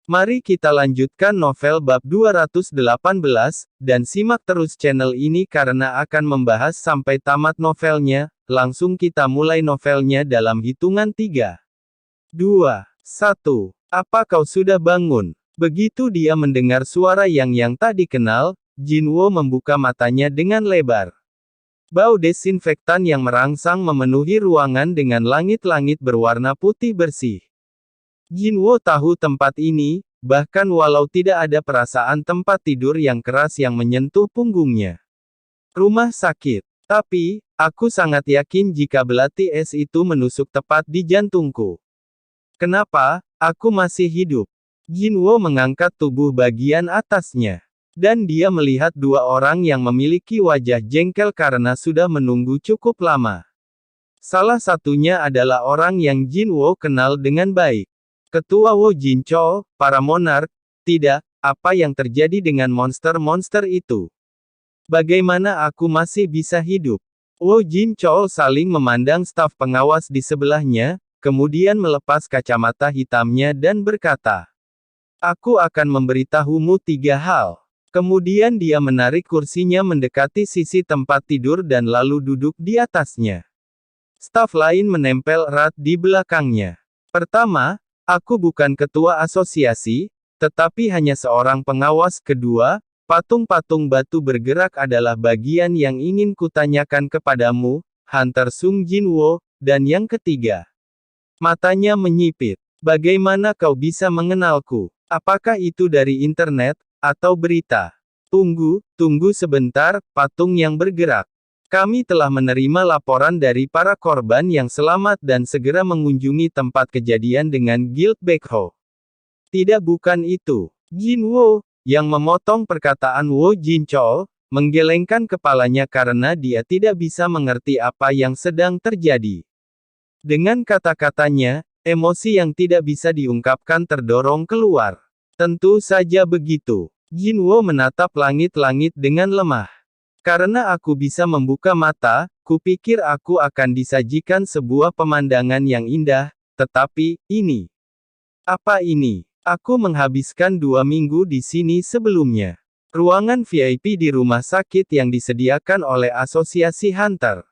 Mari kita lanjutkan novel bab 218, dan simak terus channel ini karena akan membahas sampai tamat novelnya. Langsung kita mulai novelnya dalam hitungan 3, 2, 1. Apa kau sudah bangun? Begitu dia mendengar suara yang tak dikenal, Jinwo membuka matanya dengan lebar. Bau desinfektan yang merangsang memenuhi ruangan dengan langit-langit berwarna putih bersih. Jinwo tahu tempat ini, bahkan walau tidak ada perasaan tempat tidur yang keras yang menyentuh punggungnya. Rumah sakit. Tapi, aku sangat yakin jika belati es itu menusuk tepat di jantungku. Kenapa, aku masih hidup? Jinwo mengangkat tubuh bagian atasnya. Dan dia melihat dua orang yang memiliki wajah jengkel karena sudah menunggu cukup lama. Salah satunya adalah orang yang Jinwo kenal dengan baik. Ketua Wo Jinchou, para monark. Tidak, apa yang terjadi dengan monster-monster itu? Bagaimana aku masih bisa hidup? Wo Jinchou saling memandang staf pengawas di sebelahnya, kemudian melepas kacamata hitamnya dan berkata, "Aku akan memberitahumu 3 hal." Kemudian dia menarik kursinya mendekati sisi tempat tidur dan lalu duduk di atasnya. Staf lain menempel erat di belakangnya. Pertama, aku bukan ketua asosiasi, tetapi hanya seorang pengawas. Kedua, patung-patung batu bergerak adalah bagian yang ingin kutanyakan kepadamu, Hunter Sung Jinwo. Dan yang ketiga, matanya menyipit. Bagaimana kau bisa mengenalku? Apakah itu dari internet, atau berita? Tunggu sebentar, patung yang bergerak. Kami telah menerima laporan dari para korban yang selamat dan segera mengunjungi tempat kejadian dengan Guild Backho. Tidak, bukan itu. Jinwo, yang memotong perkataan Wo Jinchou, menggelengkan kepalanya karena dia tidak bisa mengerti apa yang sedang terjadi. Dengan kata-katanya, emosi yang tidak bisa diungkapkan terdorong keluar. Tentu saja begitu. Jinwo menatap langit-langit dengan lemah. Karena aku bisa membuka mata, kupikir aku akan disajikan sebuah pemandangan yang indah, tetapi, ini. Apa ini? Aku menghabiskan 2 minggu di sini sebelumnya. Ruangan VIP di rumah sakit yang disediakan oleh Asosiasi Hunter.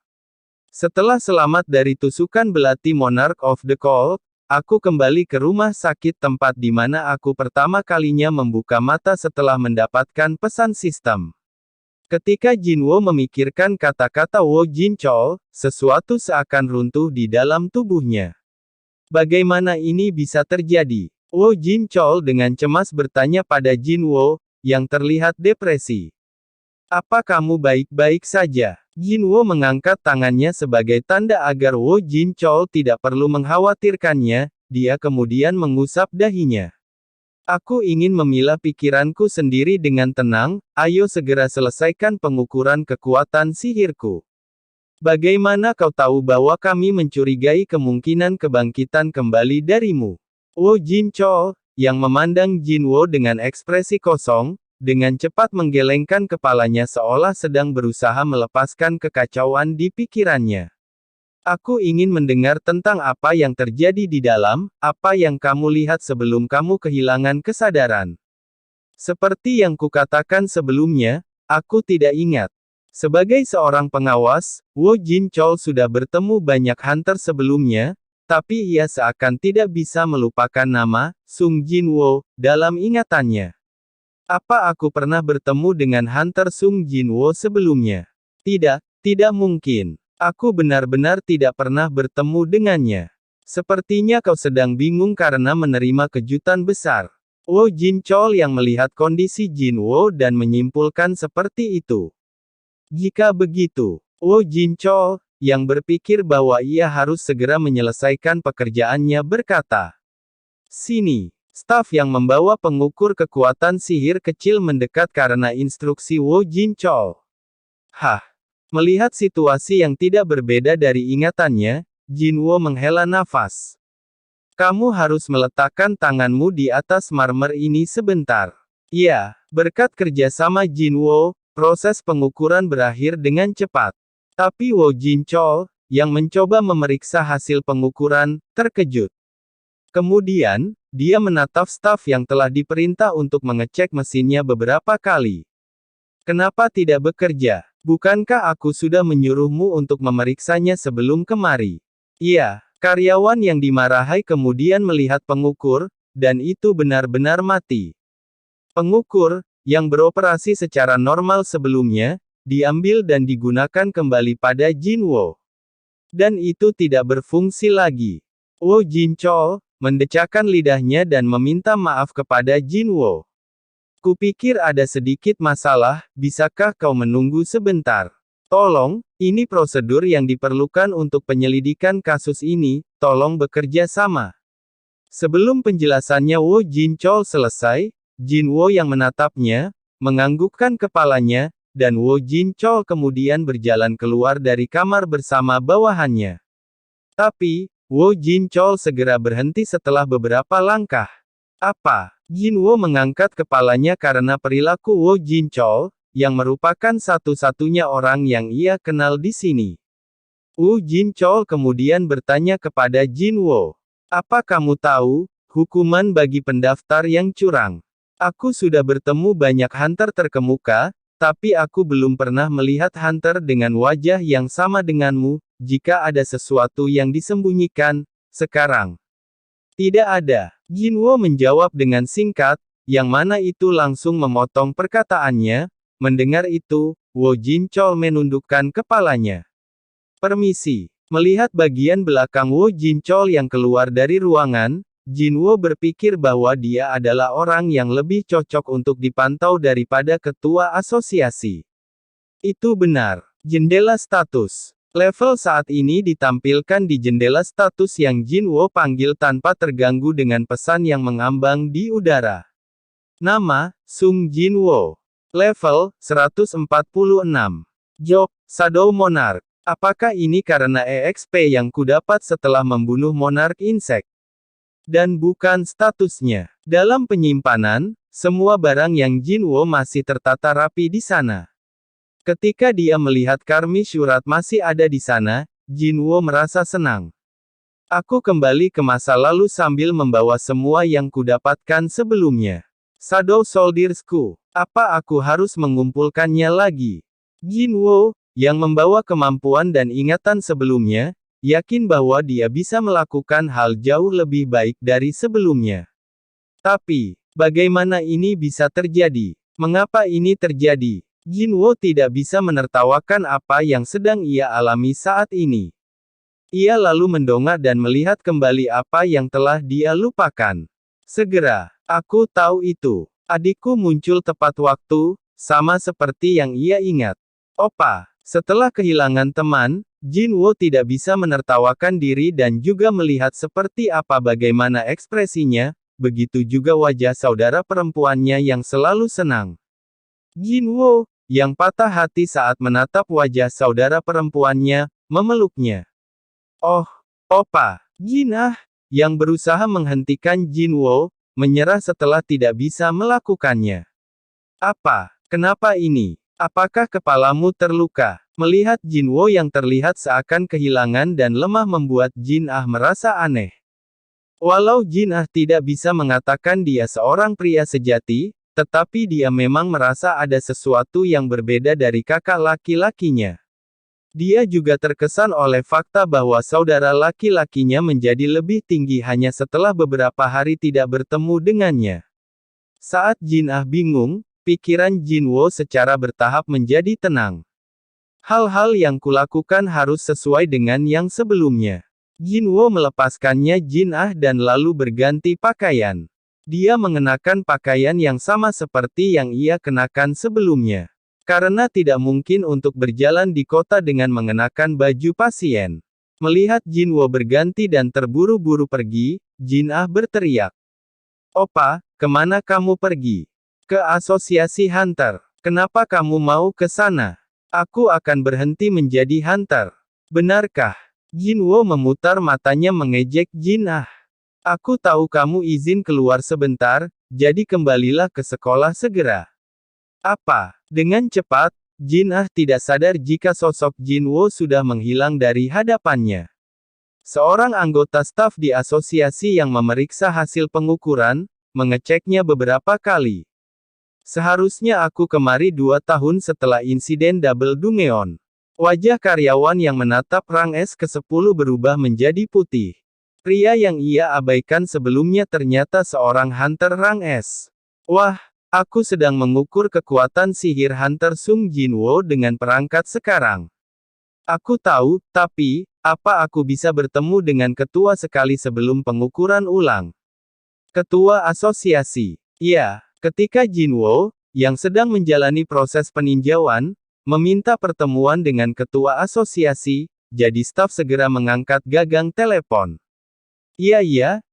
Setelah selamat dari tusukan belati Monarch of the Cold, aku kembali ke rumah sakit tempat di mana aku pertama kalinya membuka mata setelah mendapatkan pesan sistem. Ketika Jinwo memikirkan kata-kata Wo Jinchou, sesuatu seakan runtuh di dalam tubuhnya. Bagaimana ini bisa terjadi? Wo Jinchou dengan cemas bertanya pada Jinwo, yang terlihat depresi. Apa kamu baik-baik saja? Jinwo mengangkat tangannya sebagai tanda agar Wo Jinchou tidak perlu mengkhawatirkannya, dia kemudian mengusap dahinya. Aku ingin memilah pikiranku sendiri dengan tenang, ayo segera selesaikan pengukuran kekuatan sihirku. Bagaimana kau tahu bahwa kami mencurigai kemungkinan kebangkitan kembali darimu? Wo Jinchou, yang memandang Jinwo dengan ekspresi kosong, dengan cepat menggelengkan kepalanya seolah sedang berusaha melepaskan kekacauan di pikirannya. Aku ingin mendengar tentang apa yang terjadi di dalam, apa yang kamu lihat sebelum kamu kehilangan kesadaran. Seperti yang kukatakan sebelumnya, aku tidak ingat. Sebagai seorang pengawas, Wo Jinchou sudah bertemu banyak hunter sebelumnya, tapi ia seakan tidak bisa melupakan nama Sung Jinwo dalam ingatannya. Apa aku pernah bertemu dengan Hunter Sung Jinwo sebelumnya? Tidak, tidak mungkin. Aku benar-benar tidak pernah bertemu dengannya. Sepertinya kau sedang bingung karena menerima kejutan besar. Wo Jinchou yang melihat kondisi Jinwo dan menyimpulkan seperti itu. Jika begitu, Wo Jinchou, yang berpikir bahwa ia harus segera menyelesaikan pekerjaannya berkata, "Sini." Staf yang membawa pengukur kekuatan sihir kecil mendekat karena instruksi Wo Jinchou. Hah? Melihat situasi yang tidak berbeda dari ingatannya, Jinwo menghela nafas. Kamu harus meletakkan tanganmu di atas marmer ini sebentar. Ya, berkat kerjasama Jinwo, proses pengukuran berakhir dengan cepat. Tapi Wo Jinchou, yang mencoba memeriksa hasil pengukuran, terkejut. Kemudian, dia menatap staf yang telah diperintah untuk mengecek mesinnya beberapa kali. Kenapa tidak bekerja? Bukankah aku sudah menyuruhmu untuk memeriksanya sebelum kemari? Iya, karyawan yang dimarahi kemudian melihat pengukur, dan itu benar-benar mati. Pengukur, yang beroperasi secara normal sebelumnya, diambil dan digunakan kembali pada Jinwo. Dan itu tidak berfungsi lagi. Wo Jinchol mendecakkan lidahnya dan meminta maaf kepada Jinwo. Kupikir ada sedikit masalah, bisakah kau menunggu sebentar? Tolong, ini prosedur yang diperlukan untuk penyelidikan kasus ini, tolong bekerja sama. Sebelum penjelasannya Wo Jinchol selesai, Jinwo yang menatapnya, menganggukkan kepalanya, dan Wo Jinchol kemudian berjalan keluar dari kamar bersama bawahannya. Tapi, Wo Jinchol segera berhenti setelah beberapa langkah. Apa? Jinwo mengangkat kepalanya karena perilaku Wo Jinchol, yang merupakan satu-satunya orang yang ia kenal di sini. Wo Jinchol kemudian bertanya kepada Jinwo. Apa kamu tahu, hukuman bagi pendaftar yang curang? Aku sudah bertemu banyak hunter terkemuka, tapi aku belum pernah melihat hunter dengan wajah yang sama denganmu, jika ada sesuatu yang disembunyikan, sekarang. Tidak ada. Jinwo menjawab dengan singkat, yang mana itu langsung memotong perkataannya. Mendengar itu, Wo Jinchol menundukkan kepalanya. Permisi. Melihat bagian belakang Wo Jinchol yang keluar dari ruangan, Jinwo berpikir bahwa dia adalah orang yang lebih cocok untuk dipantau daripada ketua asosiasi. Itu benar. Jendela status. Level saat ini ditampilkan di jendela status yang Jinwo panggil tanpa terganggu dengan pesan yang mengambang di udara. Nama, Sung Jinwo. Level, 146. Job, Shadow Monarch. Apakah ini karena EXP yang kudapat setelah membunuh Monarch Insect? Dan bukan statusnya. Dalam penyimpanan, semua barang yang Jinwo masih tertata rapi di sana. Ketika dia melihat Karmi Syurat masih ada di sana, Jinwo merasa senang. Aku kembali ke masa lalu sambil membawa semua yang kudapatkan sebelumnya. Shadow Soldiersku, apa aku harus mengumpulkannya lagi? Jinwo, yang membawa kemampuan dan ingatan sebelumnya, yakin bahwa dia bisa melakukan hal jauh lebih baik dari sebelumnya. Tapi, bagaimana ini bisa terjadi? Mengapa ini terjadi? Jinwo tidak bisa menertawakan apa yang sedang ia alami saat ini. Ia lalu mendongak dan melihat kembali apa yang telah dia lupakan. Segera, aku tahu itu. Adikku muncul tepat waktu, sama seperti yang ia ingat. Opa, setelah kehilangan teman, Jinwo tidak bisa menertawakan diri dan juga melihat seperti apa bagaimana ekspresinya, begitu juga wajah saudara perempuannya yang selalu senang. Jinwo, yang patah hati saat menatap wajah saudara perempuannya, memeluknya. Oh, Opa, Jinah, yang berusaha menghentikan Jinwo, menyerah setelah tidak bisa melakukannya. Apa? Kenapa ini? Apakah kepalamu terluka? Melihat Jinwo yang terlihat seakan kehilangan dan lemah membuat Jinah merasa aneh. Walau Jinah tidak bisa mengatakan dia seorang pria sejati, tetapi dia memang merasa ada sesuatu yang berbeda dari kakak laki-lakinya. Dia juga terkesan oleh fakta bahwa saudara laki-lakinya menjadi lebih tinggi hanya setelah beberapa hari tidak bertemu dengannya. Saat Jinah bingung, pikiran Jinwo secara bertahap menjadi tenang. Hal-hal yang kulakukan harus sesuai dengan yang sebelumnya. Jinwo melepaskannya Jinah dan lalu berganti pakaian. Dia mengenakan pakaian yang sama seperti yang ia kenakan sebelumnya. Karena tidak mungkin untuk berjalan di kota dengan mengenakan baju pasien. Melihat Jinwo berganti dan terburu-buru pergi, Jinah berteriak. Opa, kemana kamu pergi? Ke asosiasi hunter. Kenapa kamu mau ke sana? Aku akan berhenti menjadi hunter. Benarkah? Jinwo memutar matanya mengejek Jinah. Aku tahu kamu izin keluar sebentar, jadi kembalilah ke sekolah segera. Apa? Dengan cepat, Jinah tidak sadar jika sosok Jinwo sudah menghilang dari hadapannya. Seorang anggota staf di asosiasi yang memeriksa hasil pengukuran, mengeceknya beberapa kali. Seharusnya aku kemari 2 tahun setelah insiden Double Dungeon. Wajah karyawan yang menatap rang S ke-10 berubah menjadi putih. Pria yang ia abaikan sebelumnya ternyata seorang hunter rang S. Wah, aku sedang mengukur kekuatan sihir hunter Sung Jinwo dengan perangkat sekarang. Aku tahu, tapi, apa aku bisa bertemu dengan ketua sekali sebelum pengukuran ulang? Ketua asosiasi. Ya, ketika Jinwo, yang sedang menjalani proses peninjauan, meminta pertemuan dengan ketua asosiasi, jadi staf segera mengangkat gagang telepon. Iya,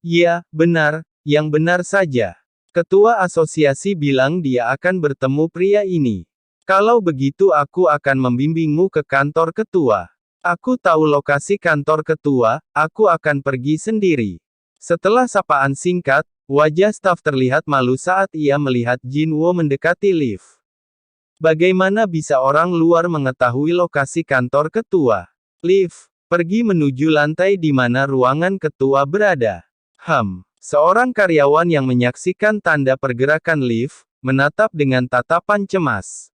benar, yang benar saja. Ketua asosiasi bilang dia akan bertemu pria ini. Kalau begitu aku akan membimbingmu ke kantor ketua. Aku tahu lokasi kantor ketua, aku akan pergi sendiri. Setelah sapaan singkat, wajah staf terlihat malu saat ia melihat Jinwo mendekati lift. Bagaimana bisa orang luar mengetahui lokasi kantor ketua? Lift, pergi menuju lantai di mana ruangan ketua berada. Seorang karyawan yang menyaksikan tanda pergerakan lift, menatap dengan tatapan cemas.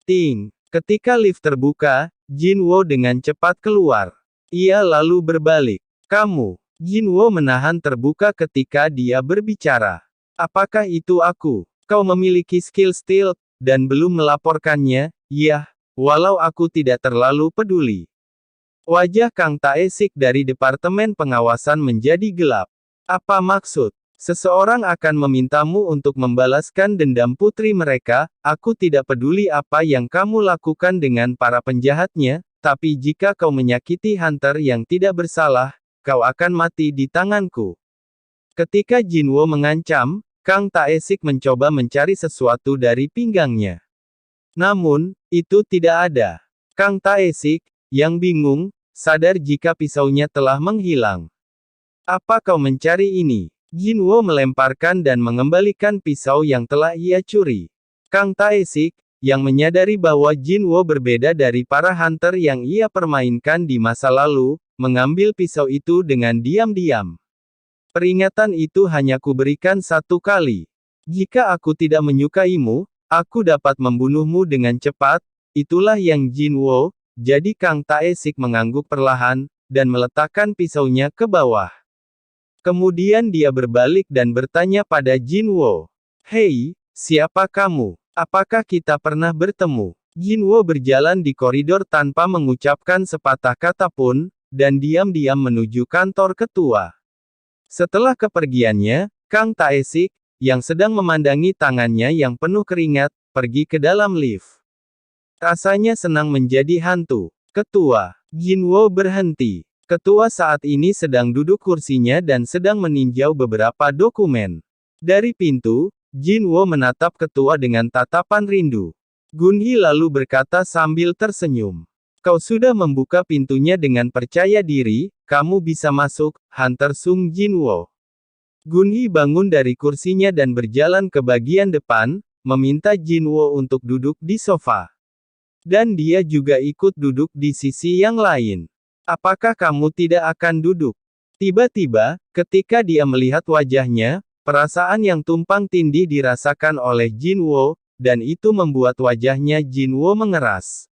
Ting, ketika lift terbuka, Jinwo dengan cepat keluar. Ia lalu berbalik. Kamu. Jinwo menahan terbuka ketika dia berbicara. Apakah itu aku? Kau memiliki skill stealth, dan belum melaporkannya, yah, walau aku tidak terlalu peduli. Wajah Kang Taesik dari Departemen Pengawasan menjadi gelap. Apa maksud? Seseorang akan memintamu untuk membalaskan dendam putri mereka, aku tidak peduli apa yang kamu lakukan dengan para penjahatnya, tapi jika kau menyakiti hunter yang tidak bersalah, kau akan mati di tanganku. Ketika Jinwo mengancam, Kang Taesik mencoba mencari sesuatu dari pinggangnya. Namun, itu tidak ada. Kang Taesik, yang bingung, sadar jika pisaunya telah menghilang. Apa kau mencari ini? Jinwo melemparkan dan mengembalikan pisau yang telah ia curi. Kang Taesik, yang menyadari bahwa Jinwo berbeda dari para hunter yang ia permainkan di masa lalu, mengambil pisau itu dengan diam-diam. Peringatan itu hanya kuberikan 1 kali. Jika aku tidak menyukaimu, aku dapat membunuhmu dengan cepat, itulah yang Jinwo. Jadi Kang Taesik mengangguk perlahan, dan meletakkan pisaunya ke bawah. Kemudian dia berbalik dan bertanya pada Jinwo. Hei, siapa kamu? Apakah kita pernah bertemu? Jinwo berjalan di koridor tanpa mengucapkan sepatah kata pun, dan diam-diam menuju kantor ketua. Setelah kepergiannya, Kang Taesik, yang sedang memandangi tangannya yang penuh keringat, pergi ke dalam lift. Rasanya senang menjadi hantu. Ketua. Jinwo berhenti. Ketua saat ini sedang duduk kursinya dan sedang meninjau beberapa dokumen. Dari pintu, Jinwo menatap ketua dengan tatapan rindu. Gunhi lalu berkata sambil tersenyum. Kau sudah membuka pintunya dengan percaya diri, kamu bisa masuk, Hunter Sung Jinwo. Gunhi bangun dari kursinya dan berjalan ke bagian depan, meminta Jinwo untuk duduk di sofa. Dan dia juga ikut duduk di sisi yang lain. Apakah kamu tidak akan duduk? Tiba-tiba, ketika dia melihat wajahnya, perasaan yang tumpang tindih dirasakan oleh Jinwo, dan itu membuat wajahnya Jinwo mengeras.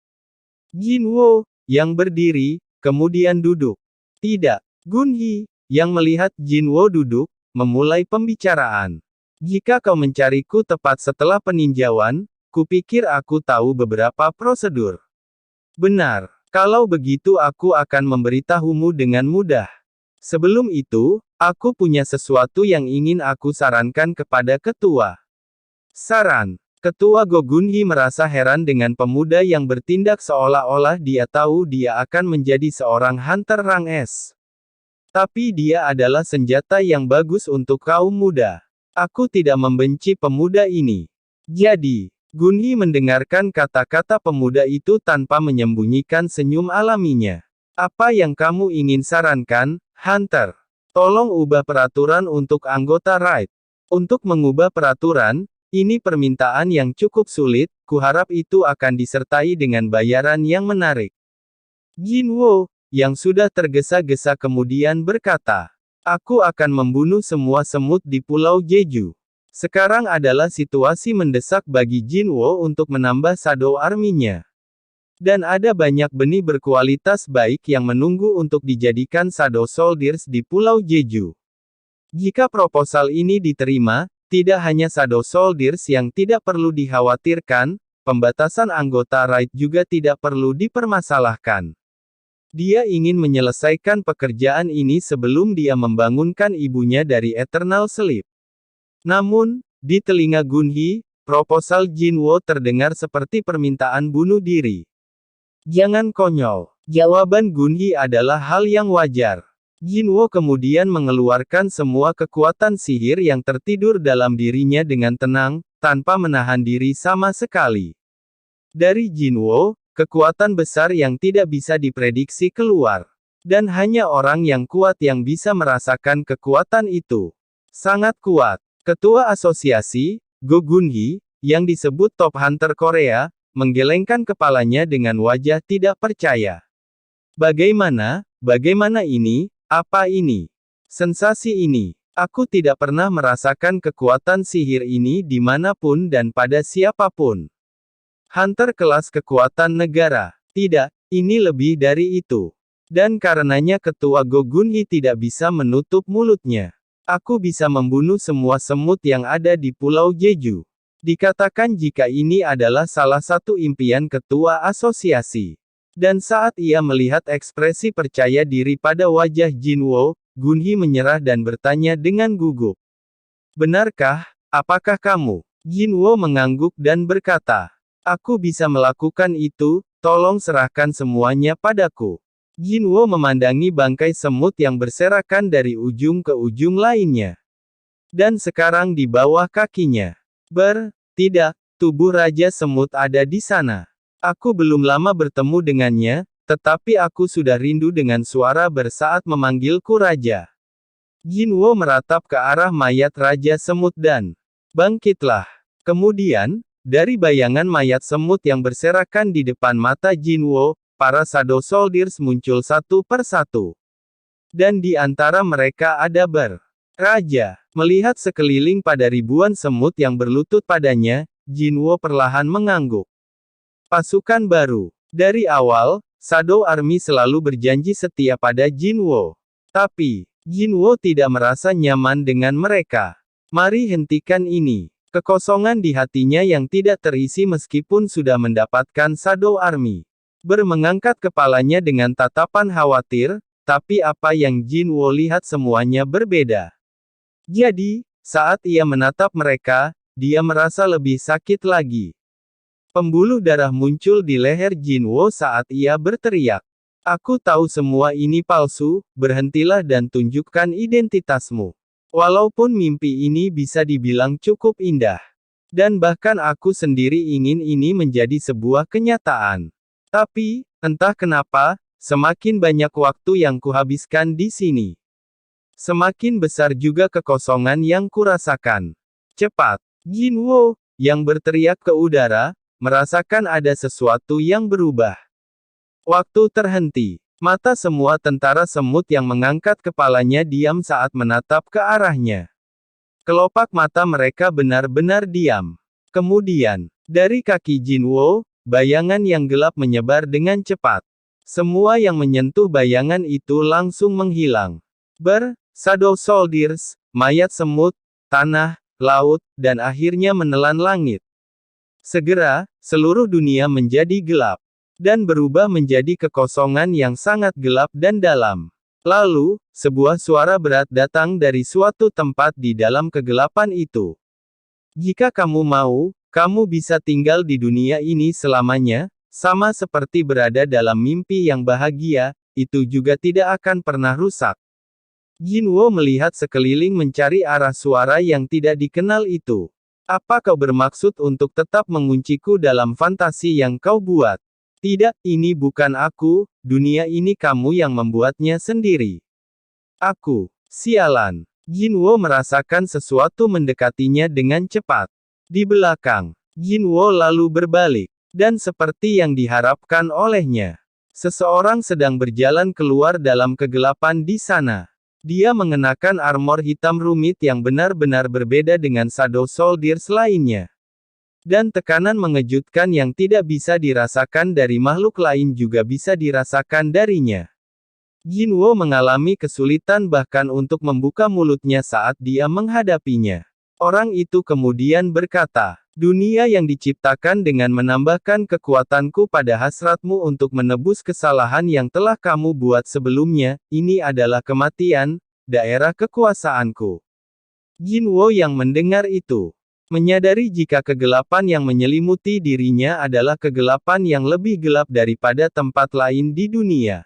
Jinwo, yang berdiri, kemudian duduk. Tidak. Gunhi, yang melihat Jinwo duduk, memulai pembicaraan. Jika kau mencariku tepat setelah peninjauan, kupikir aku tahu beberapa prosedur. Benar. Kalau begitu aku akan memberitahumu dengan mudah. Sebelum itu, aku punya sesuatu yang ingin aku sarankan kepada ketua. Saran. Ketua Go Gunhi merasa heran dengan pemuda yang bertindak seolah-olah dia tahu dia akan menjadi seorang hunter rang S. Tapi dia adalah senjata yang bagus untuk kaum muda. Aku tidak membenci pemuda ini. Jadi, Gunhi mendengarkan kata-kata pemuda itu tanpa menyembunyikan senyum alaminya. Apa yang kamu ingin sarankan, Hunter? Tolong ubah peraturan untuk anggota Raid. Untuk mengubah peraturan, ini permintaan yang cukup sulit, kuharap itu akan disertai dengan bayaran yang menarik. Jinwo, yang sudah tergesa-gesa kemudian berkata, "Aku akan membunuh semua semut di Pulau Jeju." Sekarang adalah situasi mendesak bagi Jinwoo untuk menambah Shadow Army-nya. Dan ada banyak benih berkualitas baik yang menunggu untuk dijadikan Shadow Soldiers di Pulau Jeju. Jika proposal ini diterima, tidak hanya Shadow Soldiers yang tidak perlu dikhawatirkan, pembatasan anggota Raid juga tidak perlu dipermasalahkan. Dia ingin menyelesaikan pekerjaan ini sebelum dia membangunkan ibunya dari Eternal Sleep. Namun, di telinga Gunhee, proposal Jinwoo terdengar seperti permintaan bunuh diri. "Jangan konyol." Jawaban Gunhee adalah hal yang wajar. Jinwoo kemudian mengeluarkan semua kekuatan sihir yang tertidur dalam dirinya dengan tenang, tanpa menahan diri sama sekali. Dari Jinwoo, kekuatan besar yang tidak bisa diprediksi keluar. Dan hanya orang yang kuat yang bisa merasakan kekuatan itu. Sangat kuat. Ketua asosiasi, Go Gunhee, yang disebut Top Hunter Korea, menggelengkan kepalanya dengan wajah tidak percaya. Bagaimana ini? Apa ini? Sensasi ini. Aku tidak pernah merasakan kekuatan sihir ini dimanapun dan pada siapapun. Hunter kelas kekuatan negara. Tidak, ini lebih dari itu. Dan karenanya Ketua Go Gunhee tidak bisa menutup mulutnya. Aku bisa membunuh semua semut yang ada di Pulau Jeju. Dikatakan jika ini adalah salah satu impian ketua asosiasi. Dan saat ia melihat ekspresi percaya diri pada wajah Jinwoo, Gunhee menyerah dan bertanya dengan gugup. "Benarkah? Apakah kamu?" Jinwoo mengangguk dan berkata, "Aku bisa melakukan itu, tolong serahkan semuanya padaku." Jinwoo memandangi bangkai semut yang berserakan dari ujung ke ujung lainnya. Dan sekarang di bawah kakinya. Tidak, tubuh Raja Semut ada di sana. Aku belum lama bertemu dengannya, tetapi aku sudah rindu dengan suara saat memanggilku Raja. Jinwoo meratap ke arah mayat Raja Semut dan bangkitlah. Kemudian, dari bayangan mayat semut yang berserakan di depan mata Jinwoo, para Shadow Soldiers muncul satu persatu. Dan di antara mereka ada Raja. Melihat sekeliling pada ribuan semut yang berlutut padanya, Jinwoo perlahan mengangguk. Pasukan baru. Dari awal, Shadow Army selalu berjanji setia pada Jinwoo. Tapi, Jinwoo tidak merasa nyaman dengan mereka. Mari hentikan ini. Kekosongan di hatinya yang tidak terisi meskipun sudah mendapatkan Shadow Army. Mengangkat kepalanya dengan tatapan khawatir, tapi apa yang Jinwoo lihat semuanya berbeda. Jadi, saat ia menatap mereka, dia merasa lebih sakit lagi. Pembuluh darah muncul di leher Jinwoo saat ia berteriak. "Aku tahu semua ini palsu, berhentilah dan tunjukkan identitasmu. Walaupun mimpi ini bisa dibilang cukup indah. Dan bahkan aku sendiri ingin ini menjadi sebuah kenyataan. Tapi, entah kenapa, semakin banyak waktu yang kuhabiskan di sini, semakin besar juga kekosongan yang kurasakan. Cepat!" Jinwoo, yang berteriak ke udara, merasakan ada sesuatu yang berubah. Waktu terhenti. Mata semua tentara semut yang mengangkat kepalanya diam saat menatap ke arahnya. Kelopak mata mereka benar-benar diam. Kemudian, dari kaki Jinwoo, bayangan yang gelap menyebar dengan cepat. Semua yang menyentuh bayangan itu langsung menghilang. Shadow Soldiers, mayat semut, tanah, laut, dan akhirnya menelan langit. Segera, seluruh dunia menjadi gelap. Dan berubah menjadi kekosongan yang sangat gelap dan dalam. Lalu, sebuah suara berat datang dari suatu tempat di dalam kegelapan itu. "Jika kamu mau, kamu bisa tinggal di dunia ini selamanya, sama seperti berada dalam mimpi yang bahagia, itu juga tidak akan pernah rusak." Jinwoo melihat sekeliling mencari arah suara yang tidak dikenal itu. "Apa kau bermaksud untuk tetap mengunciku dalam fantasi yang kau buat?" "Tidak, ini bukan aku, dunia ini kamu yang membuatnya sendiri." "Aku." Sialan. Jinwoo merasakan sesuatu mendekatinya dengan cepat. Di belakang, Jinwoo lalu berbalik. Dan seperti yang diharapkan olehnya, Seseorang sedang berjalan keluar dalam kegelapan di sana. Dia mengenakan armor hitam rumit yang benar-benar berbeda dengan Shadow Soldiers lainnya. Dan tekanan mengejutkan yang tidak bisa dirasakan dari makhluk lain juga bisa dirasakan darinya. Jinwo mengalami kesulitan bahkan untuk membuka mulutnya saat dia menghadapinya. Orang itu kemudian berkata, "Dunia yang diciptakan dengan menambahkan kekuatanku pada hasratmu untuk menebus kesalahan yang telah kamu buat sebelumnya, ini adalah kematian, daerah kekuasaanku." Jinwo yang mendengar itu, menyadari jika kegelapan yang menyelimuti dirinya adalah kegelapan yang lebih gelap daripada tempat lain di dunia.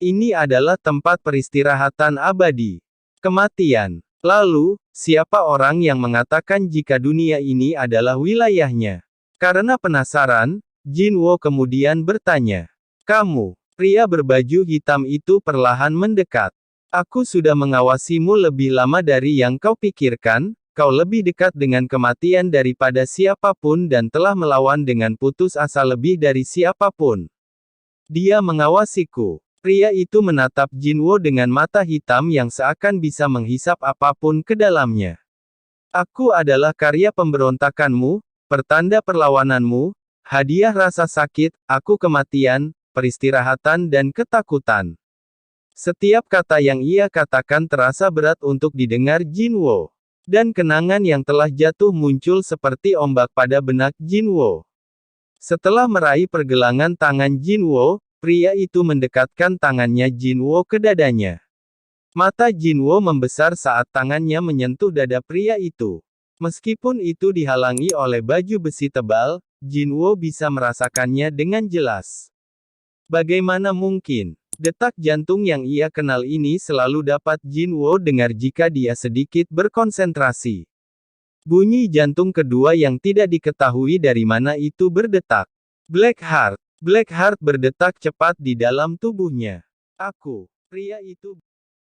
Ini adalah tempat peristirahatan abadi. Kematian. Lalu, siapa orang yang mengatakan jika dunia ini adalah wilayahnya? Karena penasaran, Jinwo kemudian bertanya. "Kamu, pria berbaju hitam itu perlahan mendekat. Aku sudah mengawasimu lebih lama dari yang kau pikirkan, kau lebih dekat dengan kematian daripada siapapun dan telah melawan dengan putus asa lebih dari siapapun." Dia mengawasiku. Pria itu menatap Jinwo dengan mata hitam yang seakan bisa menghisap apapun ke dalamnya. "Aku adalah karya pemberontakanmu, pertanda perlawananmu, hadiah rasa sakit, aku kematian, peristirahatan dan ketakutan." Setiap kata yang ia katakan terasa berat untuk didengar Jinwo. Dan kenangan yang telah jatuh muncul seperti ombak pada benak Jinwo. Setelah meraih pergelangan tangan Jinwo, pria itu mendekatkan tangannya Jinwo ke dadanya. Mata Jinwo membesar saat tangannya menyentuh dada pria itu. Meskipun itu dihalangi oleh baju besi tebal, Jinwo bisa merasakannya dengan jelas. Bagaimana mungkin? Detak jantung yang ia kenal ini selalu dapat Jinwo dengar jika dia sedikit berkonsentrasi. Bunyi jantung kedua yang tidak diketahui dari mana itu berdetak. Blackheart berdetak cepat di dalam tubuhnya. "Aku." Pria itu